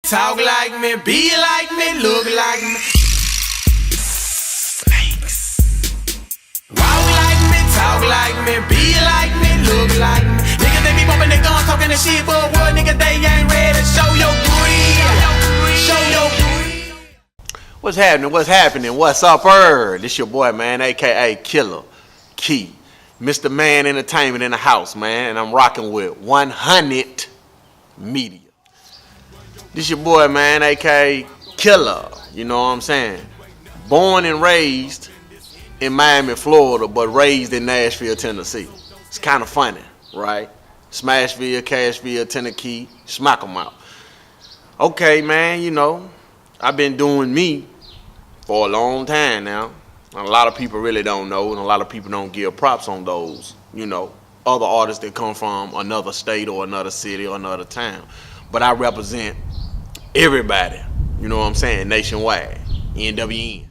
talk like me, be like me, look like me. Snakes. Walk like me, talk like me, be like me, look like me. Niggas they be bumping their guns, talking that shit, but what niggas they ain't ready to show your greed. Show your greed. What's happening? What's happening? What's up, This your boy, man, aka Killa Key, Mr. Man Entertainment in the house, man, and I'm rocking with Hunnit Media. This your boy, man, aka Killa. You know what I'm saying? Born and raised in Miami, Florida, but raised in Nashville, Tennessee. It's kind of funny, right? Smashville, Cashville, Tennessee, smack 'em out. Okay, man, you know, I've been doing me for a long time now. A lot of people really don't know, and a lot of people don't give props on those, you know, other artists that come from another state or another city or another town. But I represent everybody, you know what I'm saying, nationwide, NWN.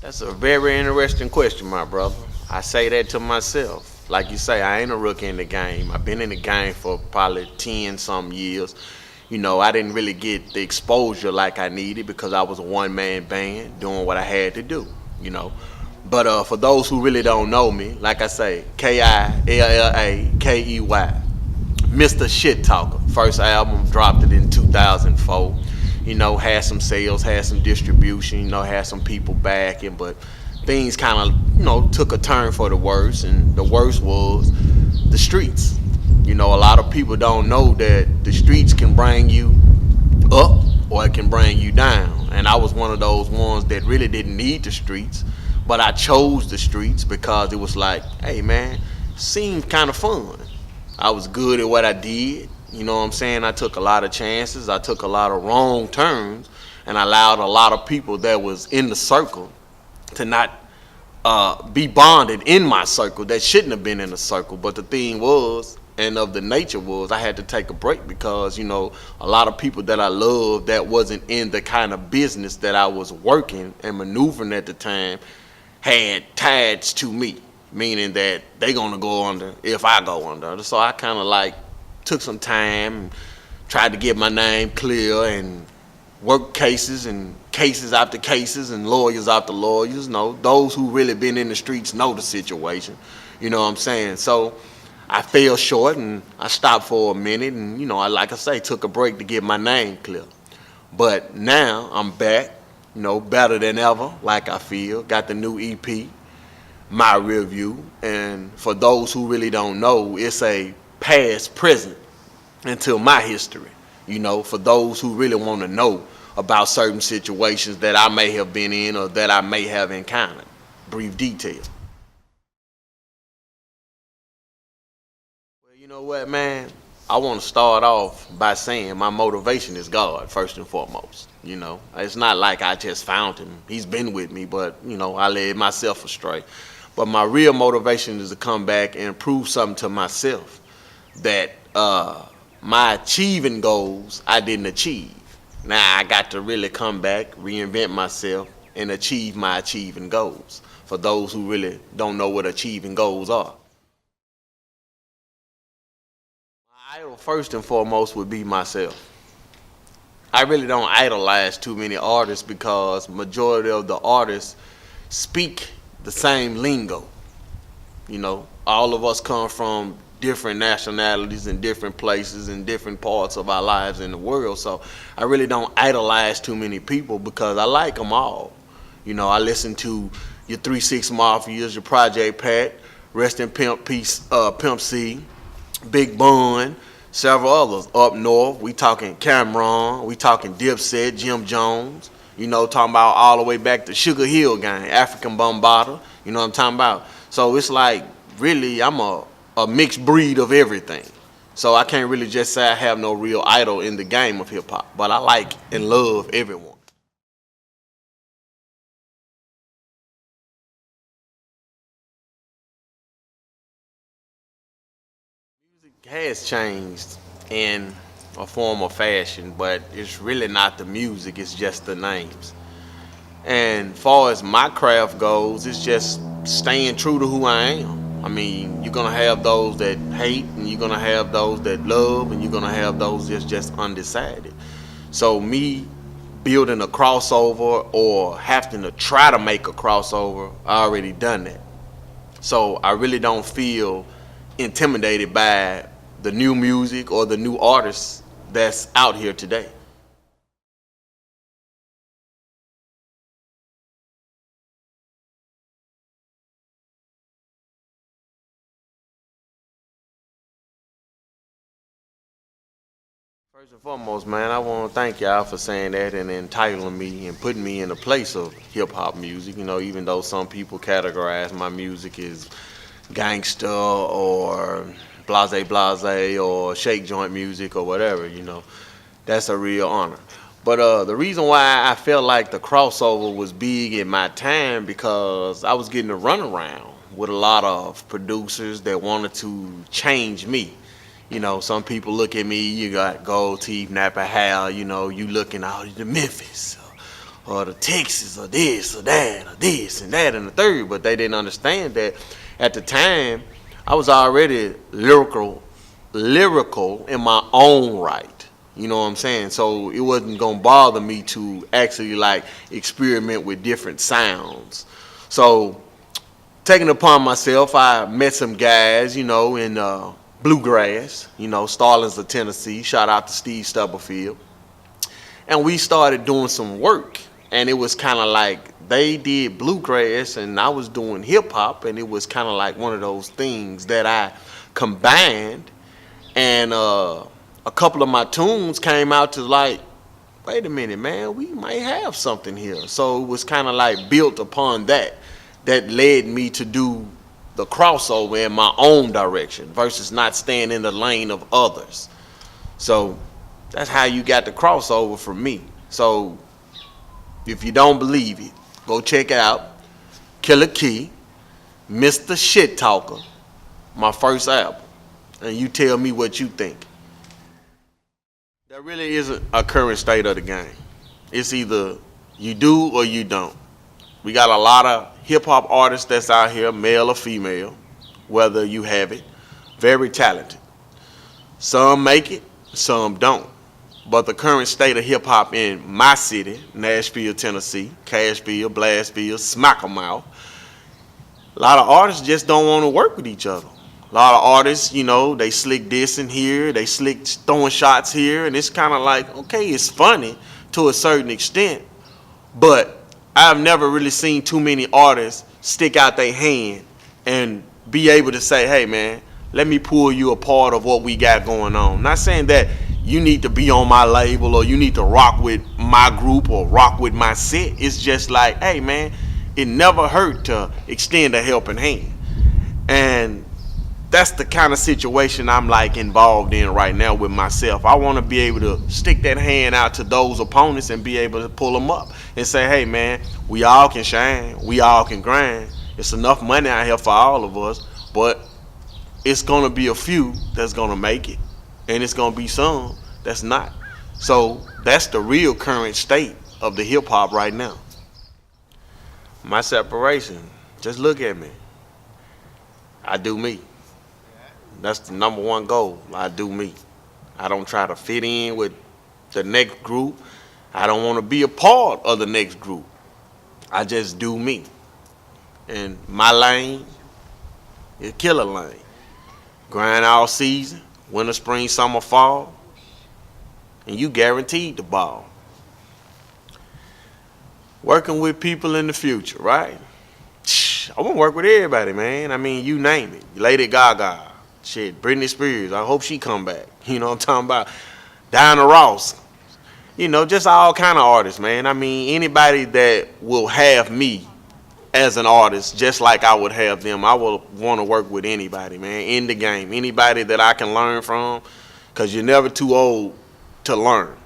That's a very interesting question, my brother. I say that to myself. Like you say, I ain't a rookie in the game. I've been in the game for probably 10 some years. You know, I didn't really get the exposure like I needed because I was a one-man band doing what I had to do, you know. But for those who really don't know me, like I say, Killakey, Mr. Shit Talker. First album, dropped it in 2004. You know, had some sales, had some distribution, you know, had some people backing, but things kind of, you know, took a turn for the worse, and the worst was the streets. You know, a lot of people don't know that the streets can bring you up or it can bring you down. And I was one of those ones that really didn't need the streets, but I chose the streets because it was like, hey man, seemed kind of fun. I was good at what I did. You know what I'm saying? I took a lot of chances. I took a lot of wrong turns, and I allowed a lot of people that was in the circle to not be bonded in my circle that shouldn't have been in the circle. But the thing was, and of the nature was, I had to take a break because, you know, a lot of people that I loved that wasn't in the kind of business that I was working and maneuvering at the time had ties to me, meaning that they gonna go under if I go under. So I kind of like took some time and tried to get my name clear and work cases and cases after cases and lawyers after lawyers. No, those who really been in the streets know the situation. You know what I'm saying? So I fell short and I stopped for a minute and, you know, like I say, took a break to get my name clear. But now I'm back, you know, better than ever, like I feel. Got the new EP, My Review. And for those who really don't know, it's a past, present, until my history. You know, for those who really want to know about certain situations that I may have been in or that I may have encountered. Brief detail. Well, you know what, man? I want to start off by saying my motivation is God, first and foremost. You know, it's not like I just found him. He's been with me, but, you know, I led myself astray. But my real motivation is to come back and prove something to myself that my achieving goals I didn't achieve. Now I got to really come back, reinvent myself, and achieve my achieving goals. For those who really don't know what achieving goals are. My idol first and foremost would be myself. I really don't idolize too many artists because majority of the artists speak the same lingo. You know, all of us come from different nationalities and different places and different parts of our lives in the world. So I really don't idolize too many people because I like them all. You know, I listen to your 3-6 Mafias, your Project Pat, Rest in Pimp Peace, Pimp C, Big Bun, several others up north. We talking Cameron, we talking Dipset, Jim Jones. You know, talking about all the way back to Sugar Hill Gang, African Bombada. You know what I'm talking about? So it's like, really, I'm a mixed breed of everything. So I can't really just say I have no real idol in the game of hip hop, but I like and love everyone. Music has changed in a form of fashion, but it's really not the music, it's just the names. And far as my craft goes, it's just staying true to who I am. I mean, you're gonna have those that hate, and you're gonna have those that love, and you're gonna have those that's just undecided. So me building a crossover or having to try to make a crossover, I already done that. So I really don't feel intimidated by the new music or the new artists that's out here today. First and foremost, man, I want to thank y'all for saying that and entitling me and putting me in the place of hip hop music. You know, even though some people categorize my music as gangster or blase blase or shake joint music or whatever, that's a real honor. But the reason why I felt like the crossover was big in my time because I was getting a runaround with a lot of producers that wanted to change me. Some people look at me, you got gold teeth, Napa hair, you looking out at the Memphis or the Texas or this or that or this and that and the third, but they didn't understand that at the time I was already lyrical in my own right. You know what I'm saying? So it wasn't gonna bother me to actually like experiment with different sounds. So taking it upon myself, I met some guys, in bluegrass, Starlings of Tennessee. Shout out to Steve Stubblefield. And we started doing some work. And it was kind of like they did bluegrass and I was doing hip hop. And it was kind of like one of those things that I combined. And a couple of my tunes came out to like, wait a minute, man, we might have something here. So it was kind of like built upon that. That led me to do the crossover in my own direction versus not staying in the lane of others. So that's how you got the crossover from me. So if you don't believe it, go check out Killa Key, Mr. Shit Talker, my first album, and you tell me what you think. There really isn't a current state of the game. It's either you do or you don't. We got a lot of hip-hop artists that's out here, male or female, whether you have it, very talented. Some make it, some don't. But the current state of hip-hop in my city, Nashville, Tennessee, Cashville, Blastville, Smackermouth, a lot of artists just don't want to work with each other. A lot of artists, they slick dissing here, they slick throwing shots here, and it's kind of like, okay, it's funny to a certain extent, but I've never really seen too many artists stick out their hand and be able to say, hey man, let me pull you a part of what we got going on. Not saying that you need to be on my label or you need to rock with my group or rock with my set. It's just like, hey man, it never hurt to extend a helping hand. And that's the kind of situation I'm like involved in right now with myself. I want to be able to stick that hand out to those opponents and be able to pull them up and say, hey man, we all can shine, we all can grind. It's enough money out here for all of us, but it's gonna be a few that's gonna make it, and it's gonna be some that's not. So that's the real current state of the hip hop right now. My separation, just look at me. I do me. That's the number one goal. I do me. I don't try to fit in with the next group. I don't want to be a part of the next group. I just do me. And my lane is killer lane. Grind all season, winter, spring, summer, fall, and you guaranteed the ball. Working with people in the future, right? I want to work with everybody, man. I mean, you name it. Lady Gaga. Shit, Britney Spears, I hope she come back. You know what I'm talking about? Diana Ross. Just all kind of artists, man. I mean, anybody that will have me as an artist, just like I would have them, I will want to work with anybody, man, in the game. Anybody that I can learn from, because you're never too old to learn,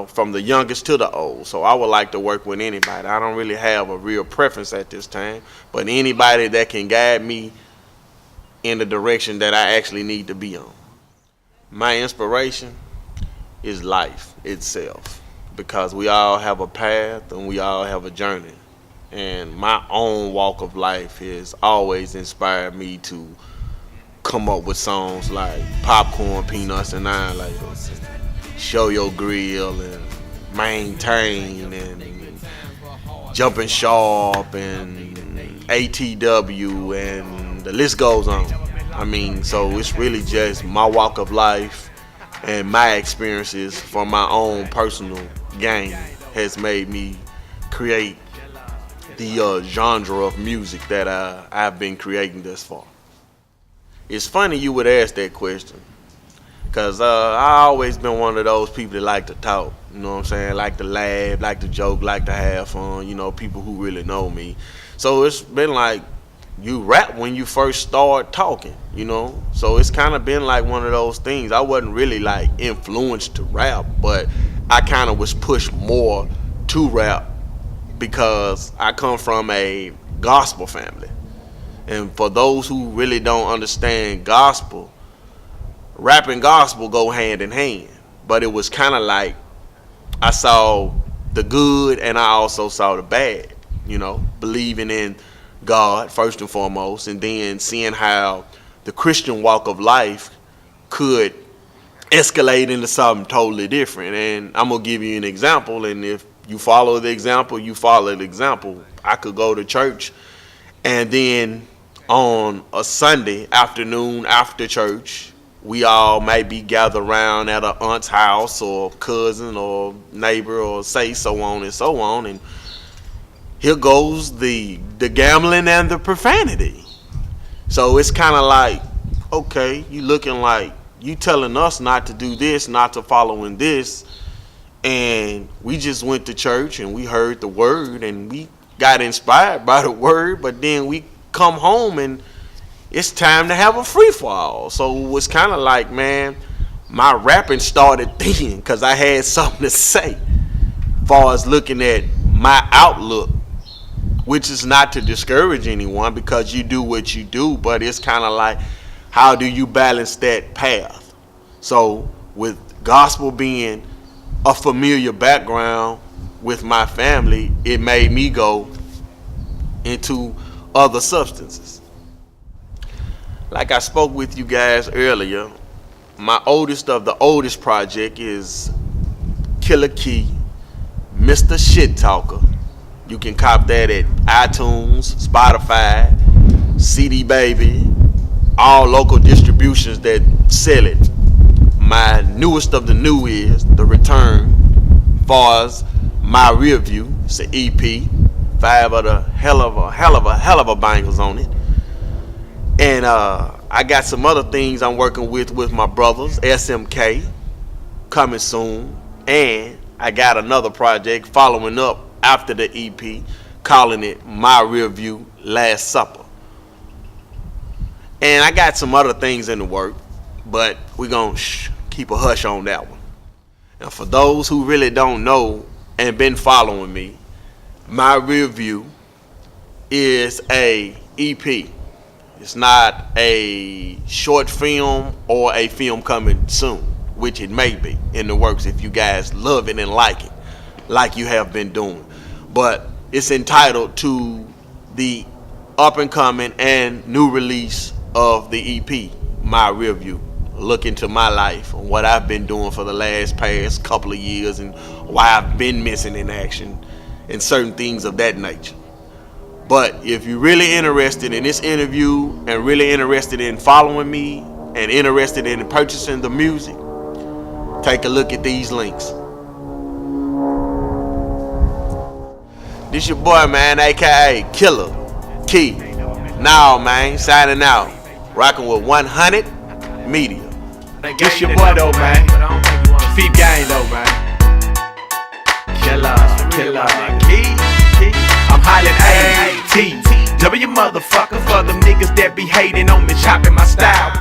from the youngest to the old. So I would like to work with anybody. I don't really have a real preference at this time, but anybody that can guide me in the direction that I actually need to be on. My inspiration is life itself. because we all have a path and we all have a journey. And my own walk of life has always inspired me to come up with songs like Popcorn, Peanuts, and Iron Layers, Show Your Grill, and Maintain, and Jumping Sharp, and ATW, and the list goes on. I mean, so it's really just my walk of life and my experiences from my own personal gain has made me create the genre of music that I've been creating thus far. It's funny you would ask that question, because I always been one of those people that like to talk, you know what I'm saying, like to laugh, like to joke, like to have fun, you know, people who really know me. So it's been like, you rap when you first start talking, you know, so it's kind of been like one of those things. I wasn't really like influenced to rap, but I kind of was pushed more to rap because I come from a gospel family. And for those who really don't understand gospel, rap and gospel go hand in hand. But it was kind of like I saw the good and I also saw the bad, you know, believing in God first and foremost, and then seeing how the Christian walk of life could escalate into something totally different. And I'm going to give you an example, and if you follow the example, you follow the example. I could go to church, and then on a Sunday afternoon after church, we all might be gathered around at an aunt's house or cousin or neighbor or say so on and so on, and here goes the gambling and the profanity. So it's kind of like, okay, you looking like you telling us not to do this, not to follow in this, and we just went to church and we heard the word and we got inspired by the word, but then we come home and it's time to have a free fall. So it was kind of like, man, my rapping started then because I had something to say as far as looking at my outlook, which is not to discourage anyone because you do what you do, but it's kind of like, how do you balance that path? So with gospel being a familiar background with my family, it made me go into other substances. Like I spoke with you guys earlier, my oldest of the oldest project is Killa Key, Mr. Shit Talker. You can cop that at iTunes, Spotify, CD Baby, all local distributions that sell it. My newest of the new is The Return, far as my review. It's an EP, 5 of the hell of a bangers on it. And I got some other things I'm working with my brothers, SMK, coming soon. And I got another project following up after the EP, calling it My Review Last Supper. And I got some other things in the work, but we're going to keep a hush on that one. And for those who really don't know and been following me, My Review is a EP. It's not a short film or a film coming soon, which it may be in the works if you guys love it and like it, like you have been doing. But it's entitled to the up and coming and new release of the EP, My Review. Look into my life and what I've been doing for the past couple of years and why I've been missing in action and certain things of that nature. But if you're really interested in this interview and really interested in following me and interested in purchasing the music, take a look at these links. This your boy, man, aka Killa Key. Now, man, signing out. Rocking with Hunnit Media. This your boy though, man. Feet gang though, man. Killa Key. I'm hollering ATW motherfucker for them niggas that be hating on me, chopping my style.